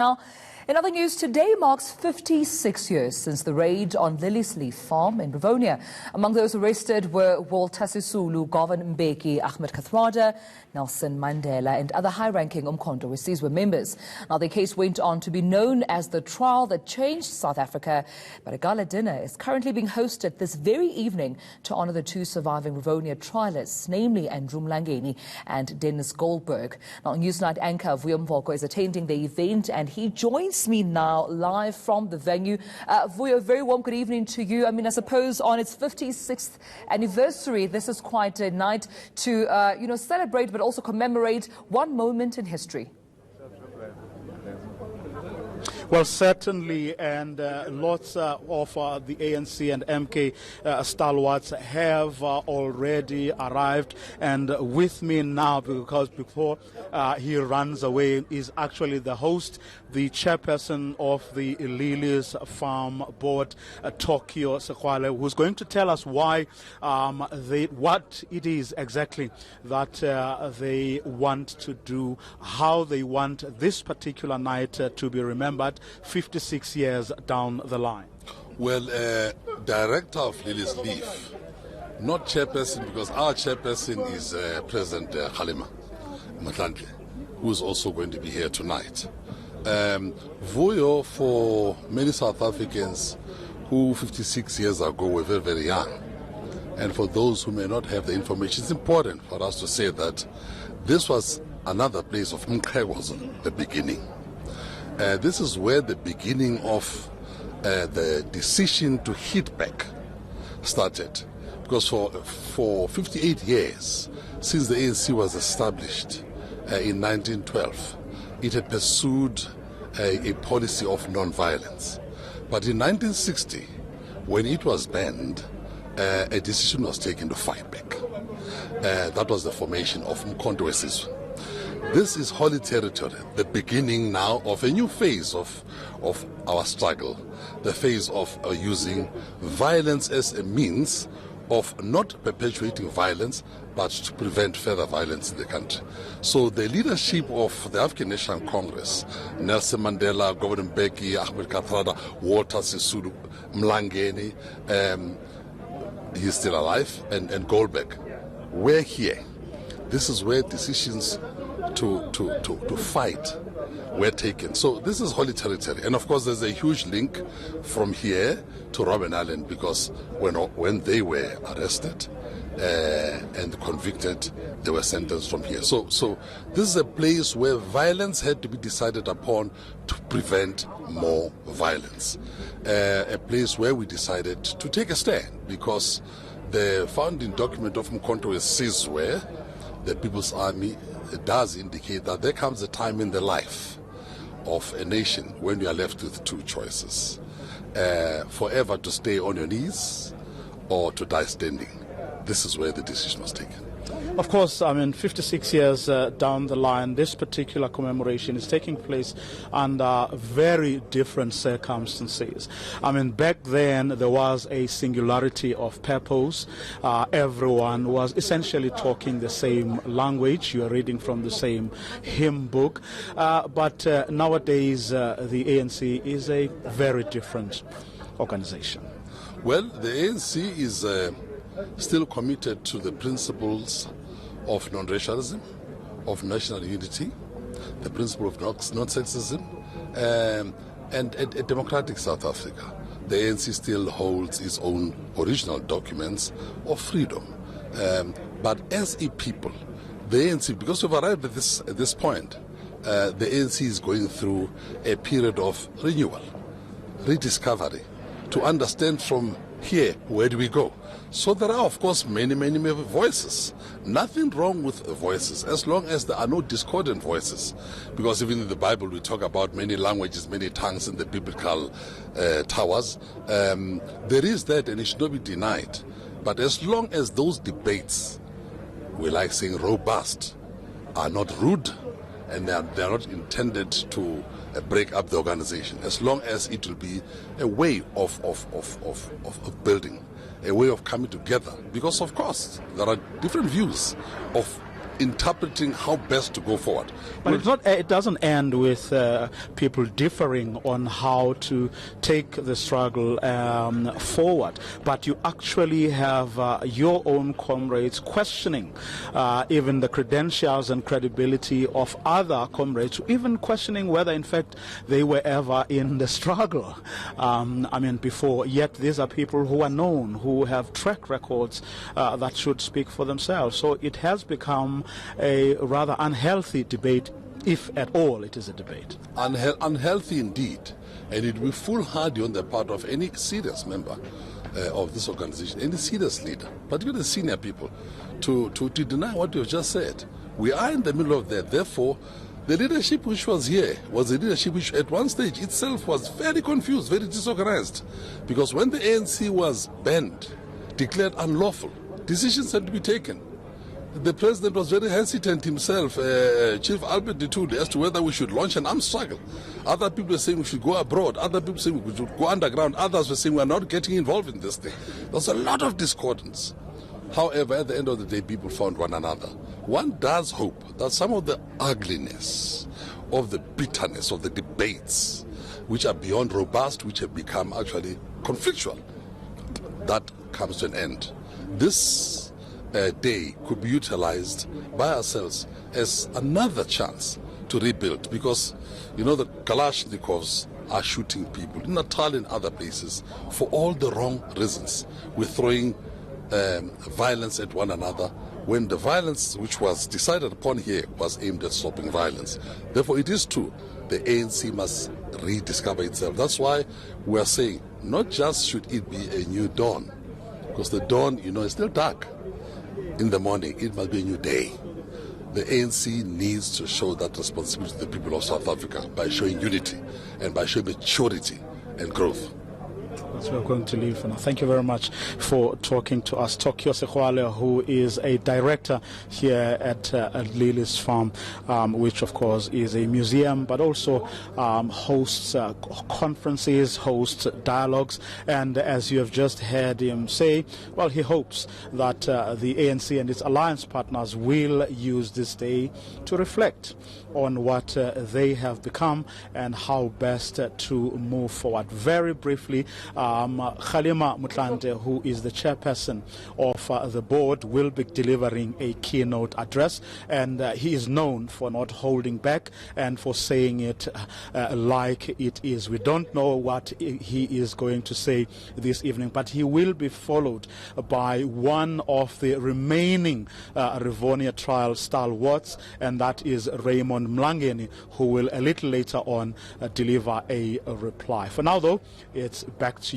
Now, in other news, today marks 56 years since the raid on Liliesleaf farm in Rivonia. Among those arrested were Walter Sisulu, Govan Mbeki, Ahmed Kathrada, Nelson Mandela and other high-ranking Umkhonto or Sizwe members. Now, the case went on to be known as the trial that changed South Africa, but a gala dinner is currently being hosted this very evening to honour the two surviving Rivonia trialists, namely Mlangeni and Dennis Goldberg. Now, Newsnight anchor Vuyo Mvoko is attending the event and he joins me now live from the venue. Vuyo, very warm good evening to you. I mean, I suppose on its 56th anniversary, this is quite a night to, celebrate but also commemorate one moment in history. Well, certainly, and lots of the ANC and MK stalwarts have already arrived. And with me now, because before he runs away, is actually the host, the chairperson of the Liliesleaf Farm Board, Tokyo Sekwale, who's going to tell us why what it is exactly that they want to do, how they want this particular night to be remembered 56 years down the line. Well, director of Liliesleaf, not chairperson, because our chairperson is President Khalima Mandela, who is also going to be here tonight. Vuyo, for many South Africans who 56 years ago were very, very young, and for those who may not have the information, it's important for us to say that this was another place of Umkhonto, the beginning. This is where the beginning of the decision to hit back started. Because for 58 years, since the ANC was established in 1912, it had pursued a policy of non-violence. But in 1960, when it was banned, a decision was taken to fight back. That was the formation of Umkhonto and Sizwe. This is holy territory, the beginning now of a new phase of our struggle, the phase of using violence as a means of not perpetuating violence, but to prevent further violence in the country. So the leadership of the African National Congress, Nelson Mandela, Govan Mbeki, Ahmed Kathrada, Walter Sisulu, Mlangeni, he's still alive, and Goldberg, we're here. This is where decisions to fight were taken. So this is holy territory. And of course there's a huge link from here to Robben Island, because when they were arrested and convicted, they were sentenced from here. So this is a place where violence had to be decided upon to prevent more violence. A place where we decided to take a stand, because the founding document of Umkhonto is Sizwe, the People's Army, does indicate that there comes a time in the life of a nation when you are left with two choices: forever to stay on your knees or to die standing. This is where the decision was taken. Of course, I mean, 56 years down the line, this particular commemoration is taking place under very different circumstances. I mean, back then there was a singularity of purpose. Everyone was essentially talking the same language. You are reading from the same hymn book. But nowadays, the ANC is a very different organization. Well, the ANC is still committed to the principles of non-racialism, of national unity, the principle of non-sexism, and a democratic South Africa. The ANC still holds its own original documents of freedom. But as a people, the ANC, because we've arrived at this point, the ANC is going through a period of renewal, rediscovery, to understand from here, where do we go? So there are, of course, many voices. Nothing wrong with voices, as long as there are no discordant voices. Because even in the Bible, we talk about many languages, many tongues in the biblical towers. There is that, and it should not be denied. But as long as those debates, we like saying robust, are not rude, and they are not intended to break up the organization, as long as it will be a way of building, a way of coming together. Because of course there are different views of interpreting how best to go forward. But it's not, it doesn't end with people differing on how to take the struggle forward, but you actually have your own comrades questioning even the credentials and credibility of other comrades, even questioning whether in fact they were ever in the struggle before. Yet these are people who are known, who have track records that should speak for themselves. So it has become a rather unhealthy debate, if at all it is a debate. Unhealthy indeed, and it will be foolhardy on the part of any serious member of this organization, any serious leader, particularly senior people, to deny what you've just said. We are in the middle of that. Therefore, the leadership which was here was a leadership which at one stage itself was very confused, very disorganized, because when the ANC was banned, declared unlawful, decisions had to be taken. The president was very hesitant himself, Chief Albert Ditude, as to whether we should launch an armed struggle. Other people were saying we should go abroad. Other people saying we should go underground. Others were saying we are not getting involved in this thing. There was a lot of discordance. However, at the end of the day, people found one another. One does hope that some of the ugliness, of the bitterness, of the debates, which are beyond robust, which have become actually conflictual, that comes to an end. This day could be utilized by ourselves as another chance to rebuild, because you know the Kalashnikovs are shooting people in Natal and other places for all the wrong reasons. We're throwing violence at one another when the violence which was decided upon here was aimed at stopping violence. Therefore, it is true, the ANC must rediscover itself. That's why we are saying not just should it be a new dawn, because the dawn, is still dark. In the morning, it must be a new day. The ANC needs to show that responsibility to the people of South Africa by showing unity and by showing maturity and growth. So we're going to leave for now. Thank you very much for talking to us. Tokyo Sekhwale, who is a director here at Lily's Farm, which of course is a museum, but also hosts conferences, hosts dialogues, and as you have just heard him say, well, he hopes that the ANC and its alliance partners will use this day to reflect on what they have become and how best to move forward. Very briefly, Kgalema Motlanthe, who is the chairperson of the board, will be delivering a keynote address, and he is known for not holding back and for saying it like it is. We don't know what he is going to say this evening, but he will be followed by one of the remaining Rivonia trial stalwarts, and that is Raymond Mlangeni, who will a little later on deliver a reply. For now, though, it's back to you.